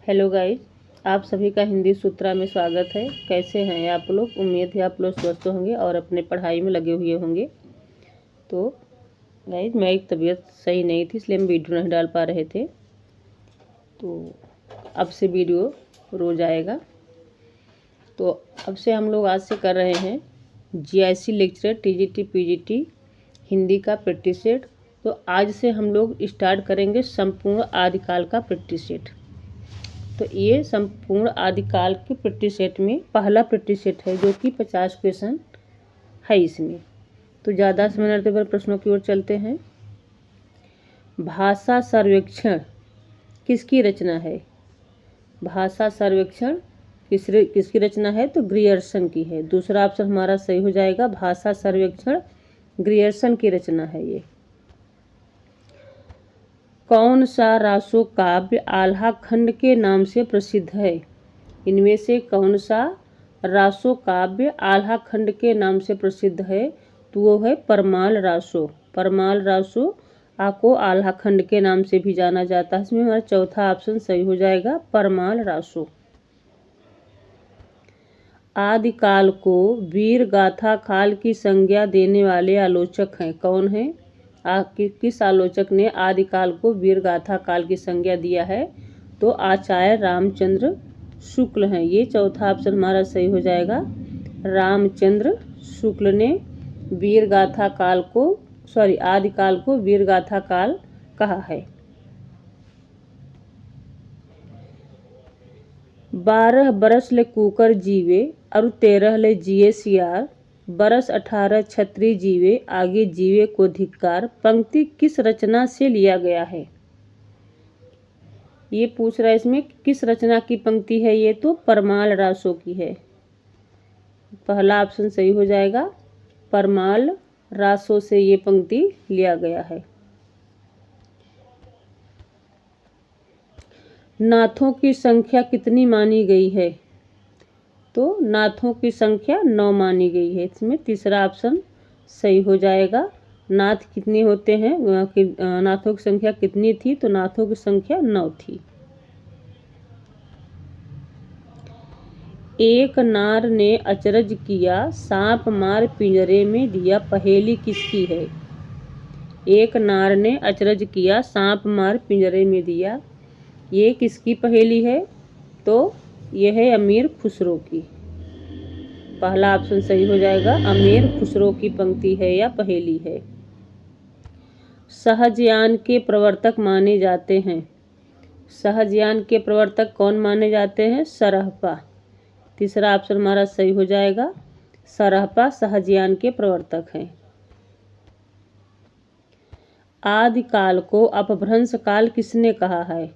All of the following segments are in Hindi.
हेलो गाइस, आप सभी का हिंदी सूत्रा में स्वागत है। कैसे हैं आप लोग? उम्मीद है आप लोग स्वस्थ होंगे और अपने पढ़ाई में लगे हुए होंगे। तो गाइस, मेरी तबीयत सही नहीं थी, इसलिए हम वीडियो नहीं डाल पा रहे थे। तो अब से वीडियो रोज आएगा। तो अब से हम लोग आज से कर रहे हैं GIC lecturer TGT PGT Hindi का प्रैक्टिस सेट। तो आज से हम लोग स्टार्ट करेंगे संपूर्ण आदिकाल का प्रैक्टिस सेट। तो ये संपूर्ण आदिकाल के प्रैक्टिस सेट में पहला प्रैक्टिस सेट है, जो कि 50 क्वेश्चन है इसमें। तो ज़्यादा समय न लेते हुए प्रश्नों की ओर चलते हैं। भाषा सर्वेक्षण किसकी रचना है? भाषा सर्वेक्षण किसकी रचना है? तो ग्रियर्सन की है। दूसरा ऑप्शन हमारा सही हो जाएगा, भाषा सर्वेक्षण ग्रियर्सन की रचना है ये। कौन सा रासो काव्य आल्हा खंड के नाम से प्रसिद्ध है? इनमें से कौन सा रासो काव्य आल्हा खंड के नाम से प्रसिद्ध है? तो वो है परमाल रासो। परमाल रासो को आल्हा खंड के नाम से भी जाना जाता है। इसमें हमारा चौथा ऑप्शन सही हो जाएगा, परमाल रासो। आदिकाल को वीर गाथा काल की संज्ञा देने वाले आलोचक हैं? कौन है? किस आलोचक ने आदिकाल को वीर गाथा काल की संज्ञा दिया है? तो आचार्य रामचंद्र शुक्ल हैं। ये चौथा ऑप्शन हमारा सही हो जाएगा, रामचंद्र शुक्ल ने वीर गाथा काल को आदिकाल को वीर गाथा काल कहा है। 12 बरस ले कुकर जीवे और 13 ले जिए सियार, बरस 18 छत्री जीवे आगे जीवे को धिक्कार पंक्ति किस रचना से लिया गया है? ये पूछ रहा है इसमें किस रचना की पंक्ति है ये? तो परमाल रासो की है। पहला ऑप्शन सही हो जाएगा, परमाल रासो से ये पंक्ति लिया गया है। नाथों की संख्या कितनी मानी गई है? तो नाथों की संख्या 9 मानी गई है। इसमें तीसरा ऑप्शन सही हो जाएगा। नाथ कितने होते हैं? नाथों की संख्या कितनी थी? तो नाथों की संख्या 9 थी। एक नार ने अचरज किया सांप मार पिंजरे में दिया, पहेली किसकी है? एक नार ने अचरज किया सांप मार पिंजरे में दिया, ये किसकी पहेली है? तो यह है अमीर खुसरो की। पहला ऑप्शन सही हो जाएगा, अमीर खुसरो की पंक्ति है या पहेली है। सहजयान के प्रवर्तक माने जाते हैं? सहजयान के प्रवर्तक कौन माने जाते हैं? सरहपा। तीसरा ऑप्शन हमारा सही हो जाएगा, सरहपा सहजयान के प्रवर्तक हैं। आदिकाल को अपभ्रंश काल किसने कहा है?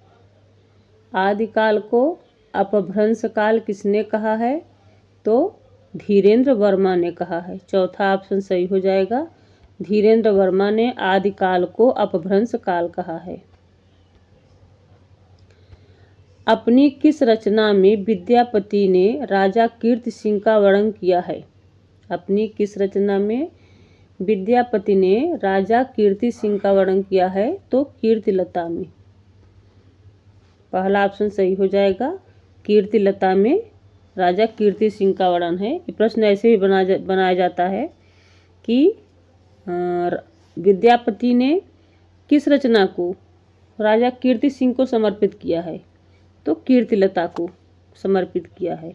आदिकाल को अपभ्रंश काल किसने कहा है? तो धीरेन्द्र वर्मा ने कहा है। चौथा ऑप्शन सही हो जाएगा, धीरेन्द्र वर्मा ने आदिकाल को अपभ्रंश काल कहा है। अपनी किस रचना में विद्यापति ने राजा कीर्ति सिंह का वर्णन किया है? अपनी किस रचना में विद्यापति ने राजा कीर्ति सिंह का वर्णन किया है? तो कीर्तिलता में। पहला ऑप्शन सही हो जाएगा, कीर्तिलता में राजा कीर्ति सिंह का वर्णन है। ये प्रश्न ऐसे भी बनाया जाता है कि विद्यापति ने किस रचना को राजा कीर्ति सिंह को समर्पित किया है? तो कीर्तिलता को समर्पित किया है।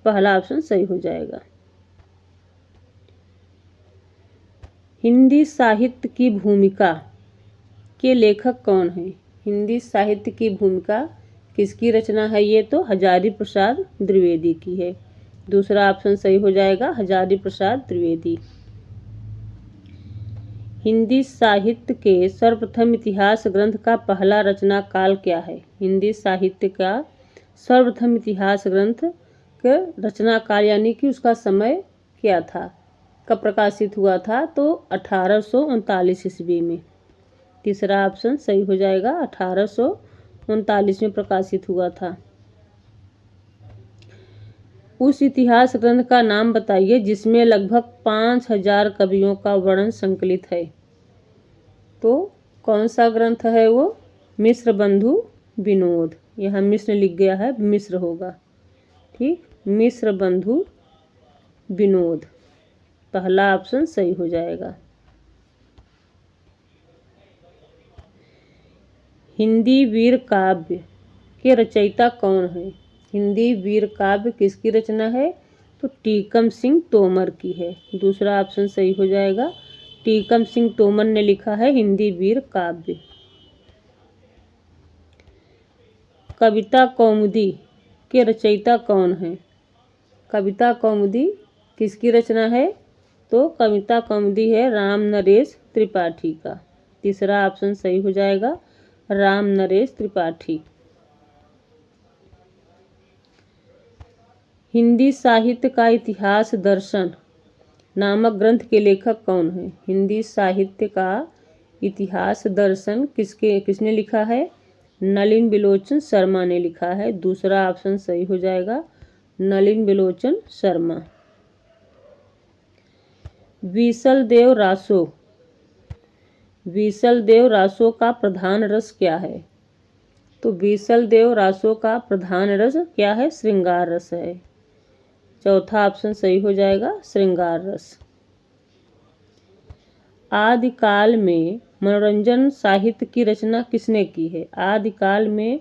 पहला ऑप्शन सही हो जाएगा। हिंदी साहित्य की भूमिका के लेखक कौन है? हिंदी साहित्य की भूमिका किसकी रचना है ये? तो हजारी प्रसाद द्विवेदी की है। दूसरा ऑप्शन सही हो जाएगा, हजारी प्रसाद द्विवेदी। हिंदी साहित्य के सर्वप्रथम इतिहास ग्रंथ का पहला रचना काल क्या है? हिंदी साहित्य का सर्वप्रथम इतिहास ग्रंथ का रचना काल यानी कि उसका समय क्या था, कब प्रकाशित हुआ था? तो 1839 ईस्वी में। तीसरा ऑप्शन सही हो जाएगा, 1839 में प्रकाशित हुआ था। उस इतिहास ग्रंथ का नाम बताइए जिसमें लगभग 5000 कवियों का वर्णन संकलित है। तो कौन सा ग्रंथ है वो? मिश्र बंधु विनोद। यहाँ मिश्र लिख गया है, मिश्र होगा। ठीक, मिश्र बंधु विनोद, पहला ऑप्शन सही हो जाएगा। हिंदी वीर काव्य के रचयिता कौन है? हिंदी वीर काव्य किसकी रचना है? तो टीकम सिंह तोमर की है। दूसरा ऑप्शन सही हो जाएगा। टीकम सिंह तोमर ने लिखा है हिंदी वीर काव्य। कविता कौमुदी के रचयिता कौन है? कविता कौमुदी किसकी रचना है? तो कविता कौमुदी है राम नरेश त्रिपाठी का। तीसरा ऑप्शन सही हो जाएगा, राम नरेश त्रिपाठी। हिंदी साहित्य का इतिहास दर्शन नामक ग्रंथ के लेखक कौन है? हिंदी साहित्य का इतिहास दर्शन किसने लिखा है? नलिन बिलोचन शर्मा ने लिखा है। दूसरा ऑप्शन सही हो जाएगा, नलिन बिलोचन शर्मा। बीसल देव रासो, बीसल देव रासो का प्रधान रस क्या है? तो बीसल देव रासो का प्रधान रस क्या है? श्रृंगार रस है। चौथा ऑप्शन सही हो जाएगा, श्रृंगार रस। आदिकाल में मनोरंजन साहित्य की रचना किसने की है? आदिकाल में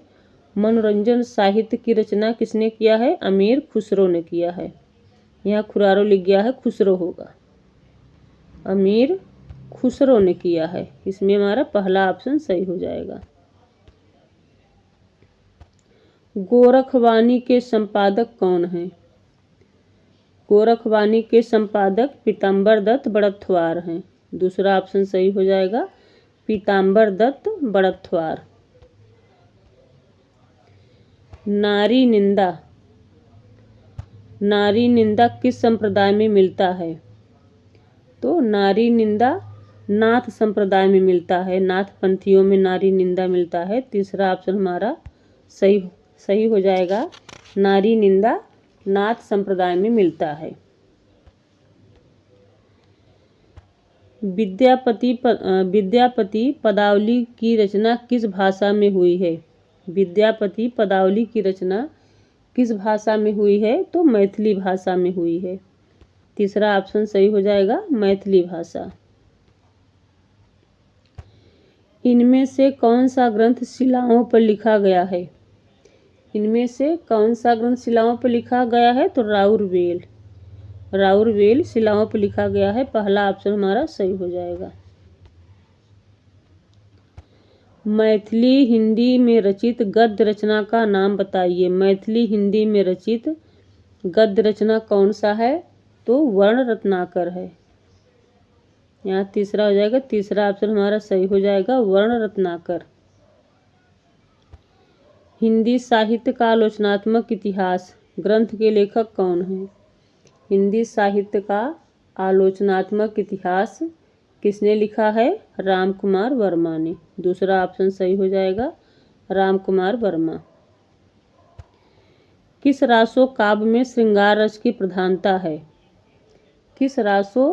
मनोरंजन साहित्य की रचना किसने किया है? अमीर खुसरो ने किया है। यहाँ खुरारो लिख गया है, खुसरो होगा। अमीर खुसरो ने किया है। इसमें हमारा पहला ऑप्शन सही हो जाएगा। गोरखवाणी के संपादक कौन हैं? गोरखवाणी के संपादक पीताम्बर दत्त बड़त्वार हैं। दूसरा ऑप्शन सही हो जाएगा, पीताम्बर दत्त बड़त्वार। नारी निंदा, नारी निंदा किस संप्रदाय में मिलता है? तो नारी निंदा नाथ संप्रदाय में मिलता है। नाथ पंथियों में नारी निंदा मिलता है। तीसरा ऑप्शन हमारा सही हो जाएगा, नारी निंदा नाथ संप्रदाय में मिलता है। विद्यापति पदावली की रचना किस भाषा में हुई है? विद्यापति पदावली की रचना किस भाषा में हुई है? तो मैथिली भाषा में हुई है। तीसरा ऑप्शन सही हो जाएगा, मैथिली भाषा। इनमें से कौन सा ग्रंथ शिलाओं पर लिखा गया है? इनमें से कौन सा ग्रंथ शिलाओं पर लिखा गया है? तो राउरवेल, राउरवेल शिलाओं पर लिखा गया है। पहला ऑप्शन हमारा सही हो जाएगा। मैथिली हिंदी में रचित गद्य रचना का नाम बताइए। मैथिली हिंदी में रचित गद्य रचना कौन सा है? तो वर्ण रत्नाकर है। यहाँ तीसरा हो जाएगा, तीसरा ऑप्शन हमारा सही हो जाएगा, वर्ण रत्नाकर। हिंदी साहित्य का आलोचनात्मक इतिहास ग्रंथ के लेखक कौन हैं? हिंदी साहित्य का आलोचनात्मक इतिहास किसने लिखा है? राम कुमार वर्मा ने। दूसरा ऑप्शन सही हो जाएगा, राम कुमार वर्मा। किस रासो काव्य में श्रृंगार रस की प्रधानता है? किस रासो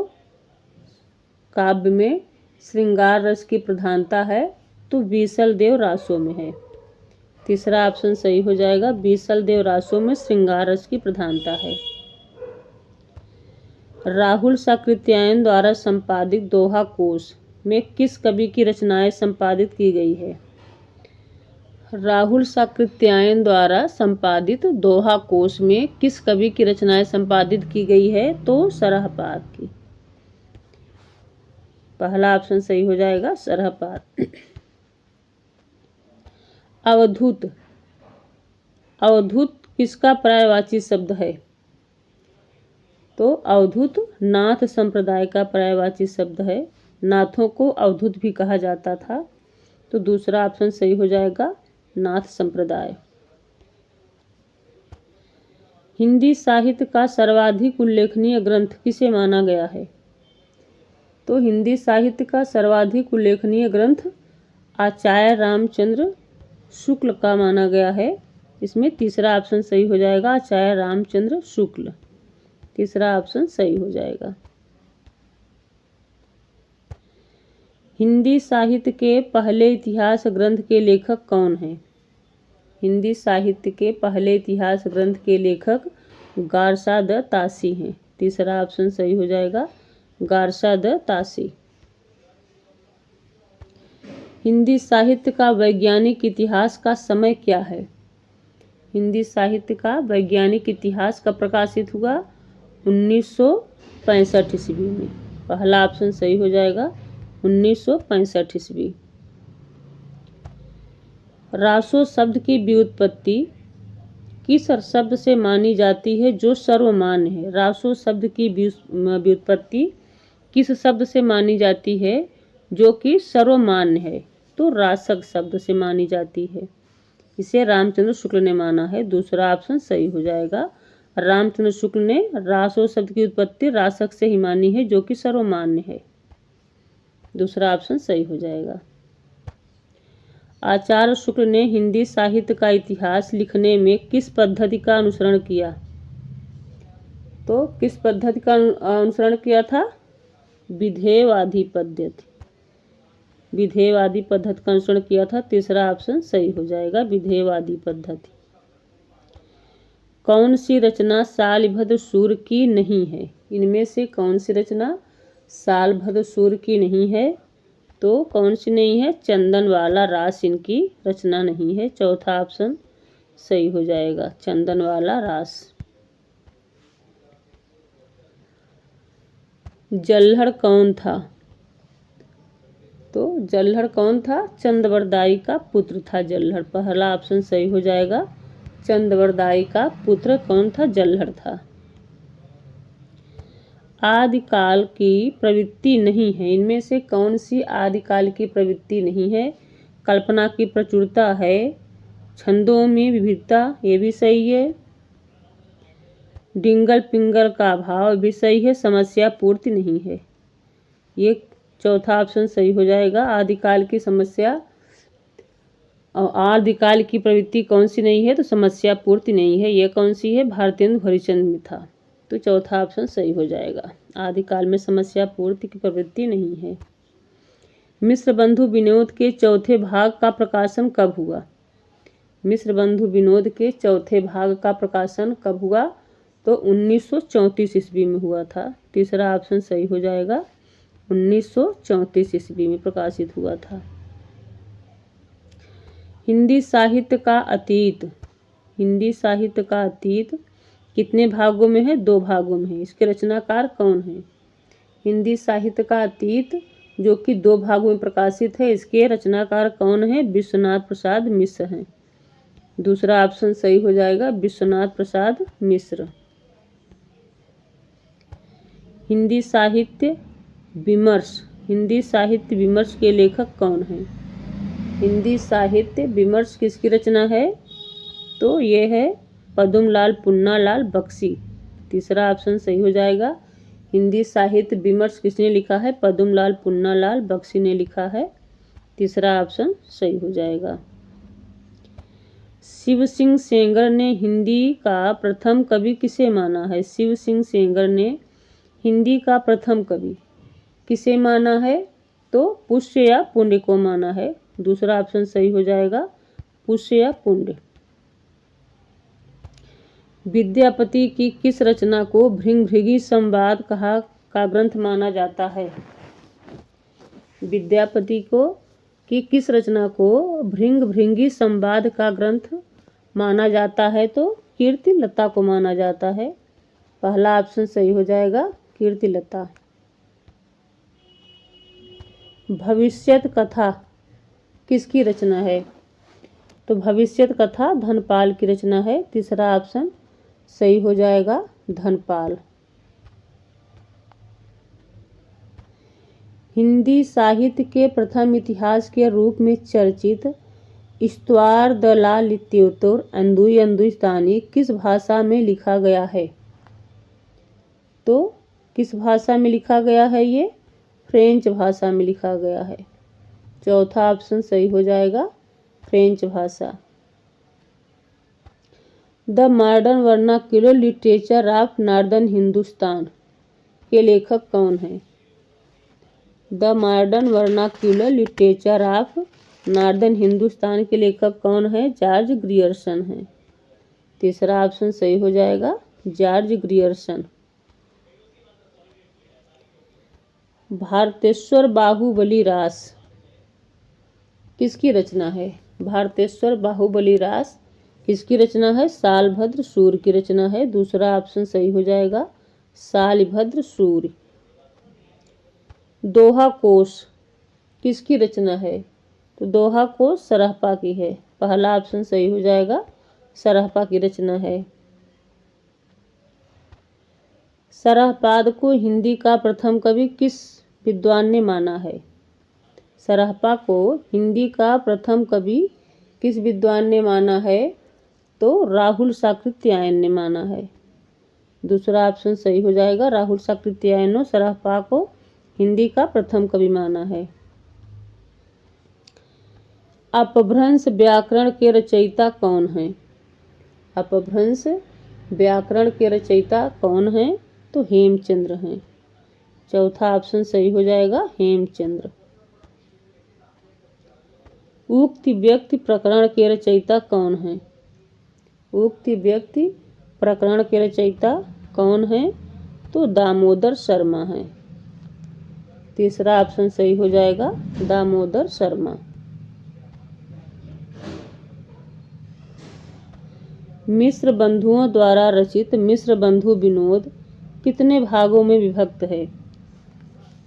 काव्य में श्रृंगार रस की प्रधानता है? तो बीसल देव रासो में है। तीसरा ऑप्शन सही हो जाएगा, बीसल देव रासो में श्रृंगार रस की प्रधानता है। राहुल साकृत्यायन द्वारा संपादित दोहा कोश में किस कवि की रचनाएं संपादित की गई है? राहुल साकृत्यायन द्वारा संपादित दोहा कोश में किस कवि की रचनाएं संपादित की गई है? तो सरहपाद की। पहला ऑप्शन सही हो जाएगा, सरहपाद। अवधूत, अवधूत किसका पर्यायवाची शब्द है? तो अवधूत नाथ संप्रदाय का पर्यायवाची शब्द है। नाथों को अवधूत भी कहा जाता था। तो दूसरा ऑप्शन सही हो जाएगा, नाथ संप्रदाय। हिंदी साहित्य का सर्वाधिक उल्लेखनीय ग्रंथ किसे माना गया है? तो हिंदी साहित्य का सर्वाधिक उल्लेखनीय ग्रंथ आचार्य रामचंद्र शुक्ल का माना गया है। इसमें तीसरा ऑप्शन सही हो जाएगा, आचार्य रामचंद्र शुक्ल। तीसरा ऑप्शन सही हो जाएगा। हिंदी साहित्य के पहले इतिहास ग्रंथ के लेखक कौन हैं? हिंदी साहित्य के पहले इतिहास ग्रंथ के लेखक गारसा द तासी हैं। तीसरा ऑप्शन सही हो जाएगा, गारसा द तासी। हिंदी साहित्य का वैज्ञानिक इतिहास का समय क्या है? हिंदी साहित्य का वैज्ञानिक इतिहास कब प्रकाशित हुआ? 1965 ईस्वी में। पहला ऑप्शन सही हो जाएगा, 1965 ईस्वी। रासो शब्द की व्युत्पत्ति किस शब्द से मानी जाती है जो सर्वमान्य है? रासो शब्द की व्युत्पत्ति किस शब्द से मानी जाती है जो कि सर्वमान्य है? तो रासक शब्द से मानी जाती है। इसे रामचंद्र शुक्ल ने माना है। दूसरा ऑप्शन सही हो जाएगा, रामचंद्र शुक्ल ने रासो शब्द की उत्पत्ति रासक से ही मानी है जो कि सर्वमान्य है। दूसरा ऑप्शन सही हो जाएगा। आचार्य शुक्ल ने हिंदी साहित्य का इतिहास लिखने में किस पद्धति का अनुसरण किया? तो किस पद्धति का अनुसरण किया था? विधेयवादी पद्धति। विधेयवादी पद्धति का अनुसरण किया था। तीसरा ऑप्शन सही हो जाएगा, विधेयवादी पद्धति। कौन सी रचना सालभद्र सूर की नहीं है? इनमें से कौन सी रचना सालभद्र सूर की नहीं है? तो कौन सी नहीं है? चंदनवाला रास इनकी रचना नहीं है। चौथा ऑप्शन सही हो जाएगा, चंदनवाला रास। जल्हड़ कौन था? तो जल्हड़ कौन था? चंदवरदाई का पुत्र था जल्हड़। पहला ऑप्शन सही हो जाएगा, चंदवरदाई का पुत्र कौन था? जल्हड़ था। आदिकाल की प्रवृत्ति नहीं है। इनमें से कौन सी आदिकाल की प्रवृत्ति नहीं है? कल्पना की प्रचुरता है, छंदों में विविधता, ये भी सही है। डिंगल पिंगल का अभाव भी सही है। समस्या पूर्ति नहीं है, ये चौथा ऑप्शन सही हो जाएगा। आदिकाल की समस्या और आदिकाल की प्रवृत्ति कौन सी नहीं है? तो समस्या पूर्ति नहीं है। ये कौन सी है? भारतेंदु हरिश्चंद्र में था। तो चौथा ऑप्शन सही हो जाएगा, आदिकाल में समस्या पूर्ति की प्रवृत्ति नहीं है। मिश्र बंधु विनोद के चौथे भाग का प्रकाशन कब हुआ? मिश्र बंधु विनोद के चौथे भाग का प्रकाशन कब हुआ? तो 1934 ईस्वी में हुआ था। तीसरा ऑप्शन सही हो जाएगा, 1934 ईस्वी में प्रकाशित हुआ था। हिंदी साहित्य का अतीत। हिंदी साहित्य का अतीत कितने भागों में है? 2 भागों में है। इसके रचनाकार कौन है? हिंदी साहित्य का अतीत जो कि 2 भागों में प्रकाशित है, इसके रचनाकार कौन है? विश्वनाथ प्रसाद मिश्र हैं। दूसरा ऑप्शन सही हो जाएगा, विश्वनाथ प्रसाद मिश्र। हिंदी साहित्य विमर्श। हिंदी साहित्य विमर्श के लेखक कौन हैं? हिंदी साहित्य विमर्श किसकी रचना है? तो ये है पद्मलाल पुन्नालाल बख्शी। तीसरा ऑप्शन सही हो जाएगा। हिंदी साहित्य विमर्श किसने लिखा है? पद्मलाल पुन्नालाल बख्शी ने लिखा है। तीसरा ऑप्शन सही हो जाएगा। शिव सिंह सेंगर ने हिंदी का प्रथम कवि किसे माना है? शिव सिंह सेंगर ने हिंदी का प्रथम कवि किसे माना है? तो पुष्य या पुण्य को माना है। दूसरा ऑप्शन सही हो जाएगा, पुष्य या पुण्य। विद्यापति की किस रचना को भृंगभृगी संवाद कहा का ग्रंथ माना जाता है? विद्यापति को की किस रचना को भृंगभृगी संवाद का ग्रंथ माना जाता है? तो कीर्तिलता को माना जाता है। पहला ऑप्शन सही हो जाएगा, कीर्तिलता। भविष्यत कथा किसकी रचना है? तो भविष्यत कथा धनपाल की रचना है। तीसरा ऑप्शन सही हो जाएगा, धनपाल। हिंदी साहित्य के प्रथम इतिहास के रूप में चर्चित इस्तवार द ला लित्योतोर अंदुई हिंदुस्तानी किस भाषा में लिखा गया है? तो किस भाषा में लिखा गया है? ये फ्रेंच भाषा में लिखा गया है। चौथा ऑप्शन सही हो जाएगा, फ्रेंच भाषा। The modern vernacular literature of northern Hindustan के लेखक कौन हैं? The modern vernacular literature of northern Hindustan के लेखक कौन है? जॉर्ज ग्रियर्सन है। तीसरा ऑप्शन सही हो जाएगा, जॉर्ज ग्रियर्सन। भारतेश्वर बाहुबली रास किसकी रचना है? भारतेश्वर बाहुबली रास किसकी रचना है? शालभद्र सूर्य की रचना है। दूसरा ऑप्शन सही हो जाएगा, शालभद्र सूर्य। दोहा कोश किसकी रचना है? तो दोहा कोश सरहपा की है। पहला ऑप्शन सही हो जाएगा, सरहपा की रचना है। सरहपाद को हिंदी का प्रथम कवि किस विद्वान ने माना है? सरहपा को हिंदी का प्रथम कवि किस विद्वान ने माना है? तो राहुल साकृत्यायन ने माना है। दूसरा ऑप्शन सही हो जाएगा, राहुल साकृत्यायन ने सरहपा को हिंदी का प्रथम कवि माना है। अपभ्रंश व्याकरण के रचयिता कौन है? अपभ्रंश व्याकरण के रचयिता कौन है? तो हेमचंद्र हैं। चौथा ऑप्शन सही हो जाएगा, हेमचंद्र। उक्ति व्यक्ति प्रकरण के रचयिता कौन है? उक्ति व्यक्ति प्रकरण के रचयिता कौन है? तो दामोदर शर्मा है। तीसरा ऑप्शन सही हो जाएगा, दामोदर शर्मा। मिश्र बंधुओं द्वारा रचित मिश्र बंधु विनोद कितने भागों में विभक्त है?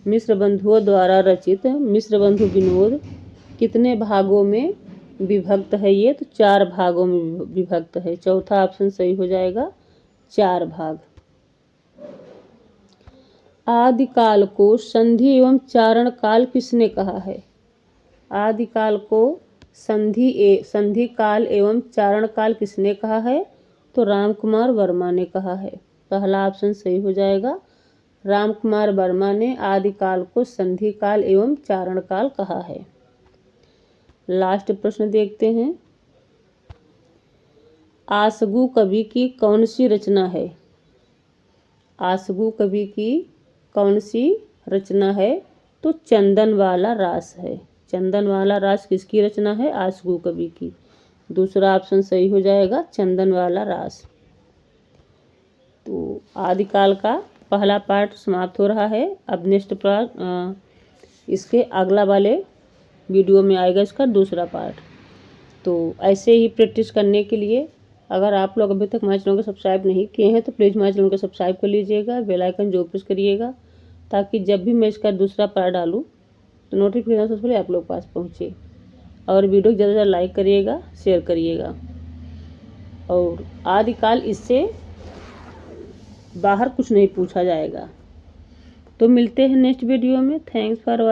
मिश्र बंधुओं द्वारा रचित मिश्र बंधु विनोद कितने भागों में विभक्त है? ये तो 4 भागों में विभक्त है। चौथा ऑप्शन सही हो जाएगा, 4 भाग। आदिकाल को संधि एवं चारण काल किसने कहा है? आदिकाल को संधि काल एवं चारण काल किसने कहा है? तो रामकुमार वर्मा ने कहा है। पहला ऑप्शन सही हो जाएगा, रामकुमार वर्मा ने आदिकाल को संधि काल एवं चारण काल कहा है। लास्ट प्रश्न देखते हैं। आसगु कवि की कौन सी रचना है? आसगु कवि की कौन सी रचना है? तो चंदन वाला रास है। चंदन वाला रास किसकी रचना है? आसगु कवि की। दूसरा ऑप्शन सही हो जाएगा, चंदन वाला रास। तो आदिकाल का पहला पार्ट समाप्त हो रहा है। अब नेक्स्ट पार्ट इसके अगला वाले वीडियो में आएगा इसका दूसरा पार्ट। तो ऐसे ही प्रैक्टिस करने के लिए अगर आप लोग अभी तक हमारे चैनल को सब्सक्राइब नहीं किए हैं तो प्लीज़ हमारे चैनल को सब्सक्राइब कर लीजिएगा, बेल आइकन जो प्रेस करिएगा, ताकि जब भी मैं इसका दूसरा पार्ट डालूँ तो नोटिफिकेशन सबसे पहले आप लोग पास पहुँचे। और वीडियो को ज़्यादा से ज़्यादा लाइक करिएगा, शेयर करिएगा। और आदिकाल इससे बाहर कुछ नहीं पूछा जाएगा। तो मिलते हैं नेक्स्ट वीडियो में। Thanks for